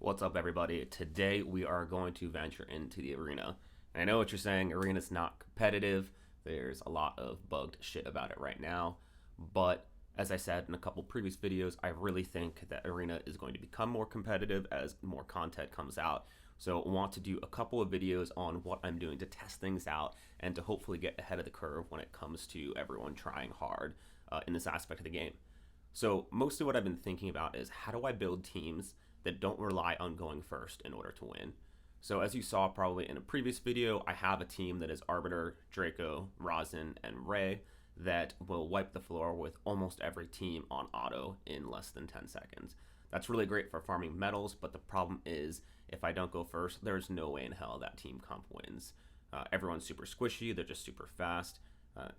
What's up, everybody? Today we are going to venture into the arena. And I know what you're saying, arena's not competitive. There's a lot of bugged shit about it right now. But as I said in a couple previous videos, I really think that arena is going to become more competitive as more content comes out. So I want to do a couple of videos on what I'm doing to test things out and to hopefully get ahead of the curve when it comes to everyone trying hard in this aspect of the game. So most of what I've been thinking about is how do I build teams that don't rely on going first in order to win. So as you saw probably in a previous video, I have a team that is Arbiter, Draco, Rosin, and Ray that will wipe the floor with almost every team on auto in less than 10 seconds. That's really great for farming medals, but the problem is if I don't go first, there's no way in hell that team comp wins. Everyone's super squishy, they're just super fast,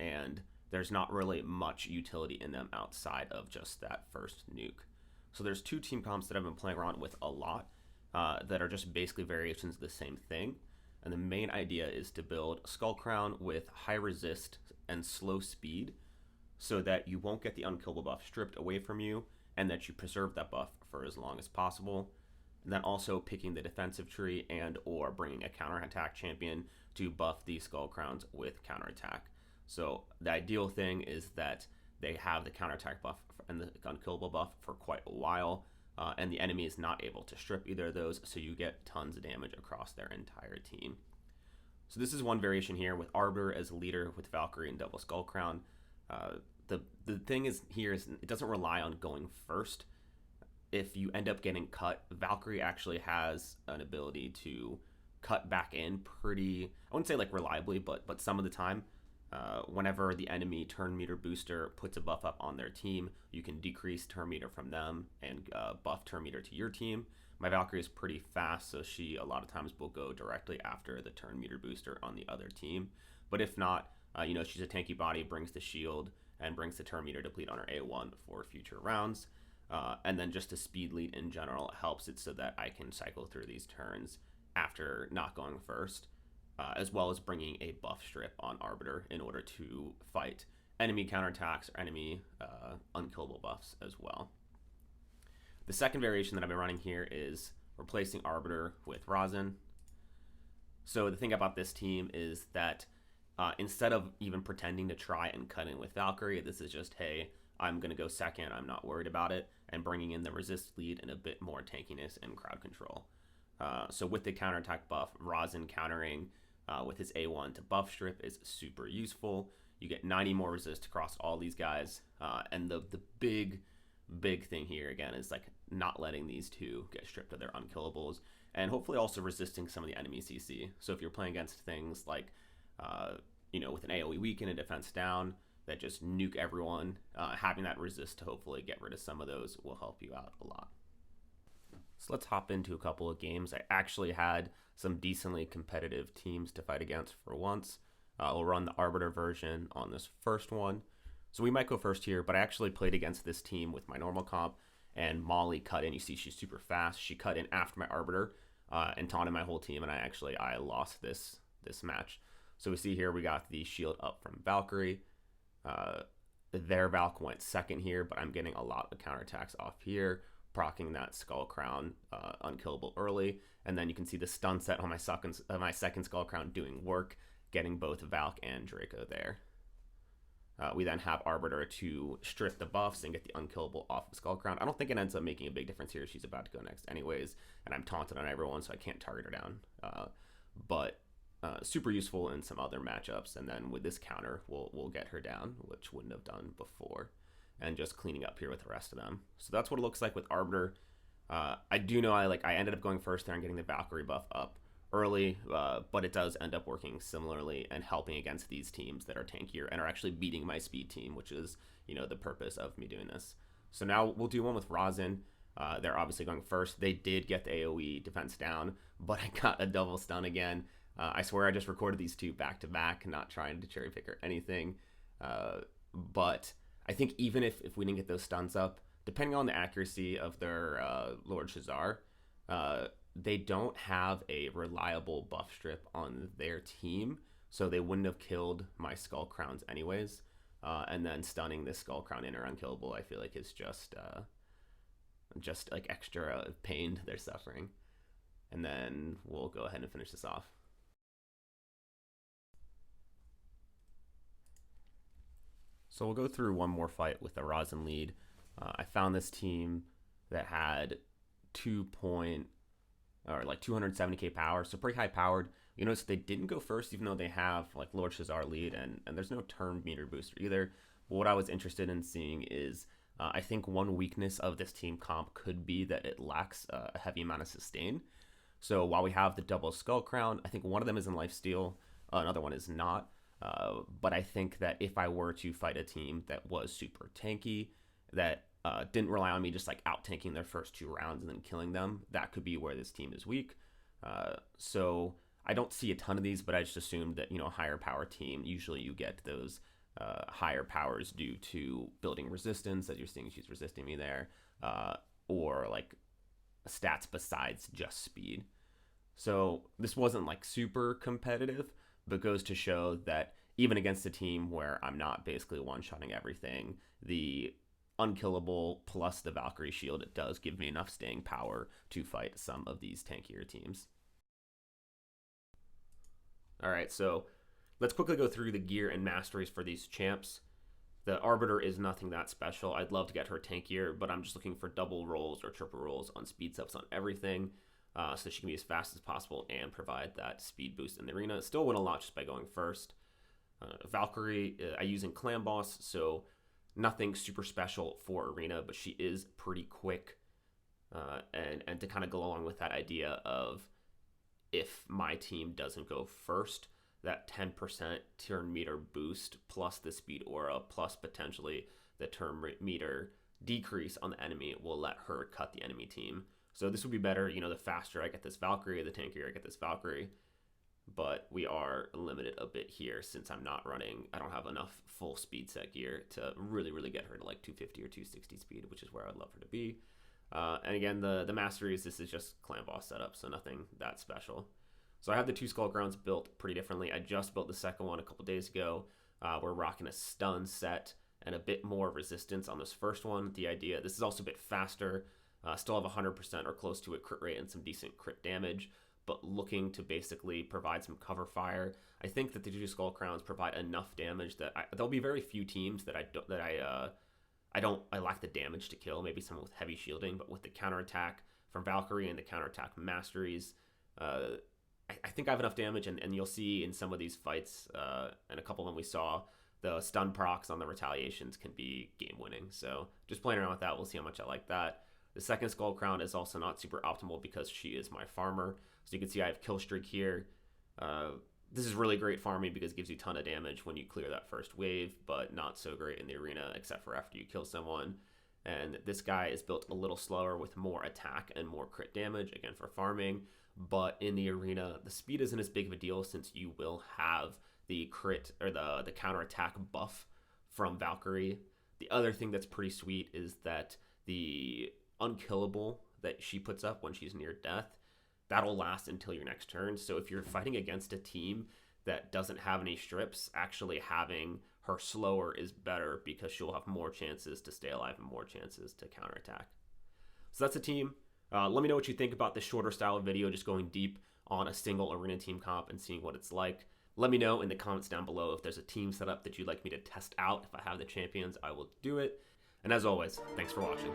and there's not really much utility in them outside of just that first nuke. So there's two team comps that I've been playing around with a lot that are just basically variations of the same thing. And the main idea is to build Skull Crown with high resist and slow speed so that you won't get the unkillable buff stripped away from you and that you preserve that buff for as long as possible. And then also picking the defensive tree and or bringing a counterattack champion to buff these Skull Crowns with counterattack. So the ideal thing is that they have the counterattack buff and the unkillable buff for quite a while, and the enemy is not able to strip either of those, so you get tons of damage across their entire team. So this is one variation here with Arbiter as leader with Valkyrie and double Skull Crown. The thing is here is it doesn't rely on going first. If you end up getting cut, Valkyrie actually has an ability to cut back in pretty, I wouldn't say like reliably, but some of the time. Whenever the enemy turn meter booster puts a buff up on their team, you can decrease turn meter from them and buff turn meter to your team. My Valkyrie is pretty fast, so she a lot of times will go directly after the turn meter booster on the other team. But if not, she's a tanky body, brings the shield, and brings the turn meter deplete on her A1 for future rounds. And then just a speed lead in general helps it so that I can cycle through these turns after not going first. As well as bringing a buff strip on Arbiter in order to fight enemy counterattacks or enemy unkillable buffs as well. The second variation that I've been running here is replacing Arbiter with Rosin. So the thing about this team is that instead of even pretending to try and cut in with Valkyrie, this is just, hey, I'm going to go second, I'm not worried about it, and bringing in the resist lead and a bit more tankiness and crowd control. So with the counterattack buff, Rosin countering with his A1 to buff strip is super useful. You get 90 more resist across all these guys. And the big thing here, again, is like not letting these two get stripped of their unkillables and hopefully also resisting some of the enemy CC. So if you're playing against things like, with an AoE weak and a defense down that just nuke everyone, having that resist to hopefully get rid of some of those will help you out a lot. So let's hop into a couple of games. I actually had some decently competitive teams to fight against for once. We'll run the Arbiter version on this first one. So we might go first here, but I actually played against this team with my normal comp, and Molly cut in. You see she's super fast. She cut in after my Arbiter and taunted my whole team, and I lost this match. So we see here we got the shield up from Valkyrie. Their Valk went second here, but I'm getting a lot of counterattacks off here, proccing that Skull Crown unkillable early, and then you can see the stun set on my second Skull Crown doing work, getting both Valk and Draco there. We then have Arbiter to strip the buffs and get the unkillable off of Skull Crown. I don't think it ends up making a big difference here. She's about to go next anyways, and I'm taunted on everyone, so I can't target her down. But super useful in some other matchups, and then with this counter, we'll get her down, which wouldn't have done before. And just cleaning up here with the rest of them. So that's what it looks like with Arbiter. I do know I ended up going first there and getting the Valkyrie buff up early, but it does end up working similarly and helping against these teams that are tankier and are actually beating my speed team, which is, the purpose of me doing this. So now we'll do one with Rosin. They're obviously going first. They did get the AoE defense down, but I got a double stun again. I swear I just recorded these two back to back, not trying to cherry pick or anything. But I think even if we didn't get those stuns up, depending on the accuracy of their Lord Shazar, they don't have a reliable buff strip on their team, so they wouldn't have killed my Skull Crowns anyways. And then stunning this Skull Crown in or unkillable, I feel like is just like extra pain they're suffering. and then we'll go ahead and finish this off. So we'll go through one more fight with the Rosin lead. I found this team that had 270k power, so pretty high powered. You notice they didn't go first, even though they have like Lord Shazar lead, and there's no turn meter booster either. But what I was interested in seeing is I think one weakness of this team comp could be that it lacks a heavy amount of sustain. So while we have the double Skull Crown, I think one of them is in lifesteal, another one is not. But I think that if I were to fight a team that was super tanky, that didn't rely on me just like out tanking their first 2 rounds and then killing them, that could be where this team is weak. So I don't see a ton of these, but I just assumed that, a higher power team, usually you get those higher powers due to building resistance, that you're seeing she's resisting me there, or like stats besides just speed. So this wasn't like super competitive, but goes to show that even against a team where I'm not basically one-shotting everything, the unkillable plus the Valkyrie shield, it does give me enough staying power to fight some of these tankier teams. All right, so let's quickly go through the gear and masteries for these champs. The Arbiter is nothing that special. I'd love to get her tankier, but I'm just looking for double rolls or triple rolls on speed subs on everything, so she can be as fast as possible and provide that speed boost in the arena. Still win a lot just by going first. Valkyrie, I use in Clan Boss, so nothing super special for arena, but she is pretty quick. And to kind of go along with that idea of if my team doesn't go first, that 10% turn meter boost plus the speed aura plus potentially the turn meter decrease on the enemy will let her cut the enemy team. So this would be better, the faster I get this Valkyrie, the tankier I get this Valkyrie. But we are limited a bit here since I don't have enough full speed set gear to really get her to like 250 or 260 speed, which is where I'd love her to be. And again, the Masteries, this is just Clan Boss setup, so nothing that special. So I have the 2 Skull Crowns built pretty differently. I just built the second one a couple days ago. We're rocking a stun set and a bit more resistance on this first one. The idea, this is also a bit faster, still have 100% or close to a crit rate and some decent crit damage, but looking to basically provide some cover fire. I think that the 2 Skull Crowns provide enough damage that there'll be very few teams that I lack the damage to kill. Maybe someone with heavy shielding, but with the counterattack from Valkyrie and the counterattack Masteries, I think I have enough damage, and you'll see in some of these fights, and a couple of them we saw, the stun procs on the retaliations can be game winning. So just playing around with that, we'll see how much I like that. The second Skull Crown is also not super optimal because she is my farmer. So you can see I have kill streak here. This is really great farming because it gives you a ton of damage when you clear that first wave, but not so great in the arena except for after you kill someone. And this guy is built a little slower with more attack and more crit damage, again for farming. But in the arena, the speed isn't as big of a deal since you will have the crit or the counterattack buff from Valkyrie. The other thing that's pretty sweet is that the unkillable that she puts up when she's near death, that'll last until your next turn. So if you're fighting against a team that doesn't have any strips, actually having her slower is better because she'll have more chances to stay alive and more chances to counterattack. So that's a team. Let me know what you think about this shorter style of video, just going deep on a single arena team comp and seeing what it's like. Let me know in the comments down below if there's a team setup that you'd like me to test out. If I have the champions, I will do it. And as always, thanks for watching.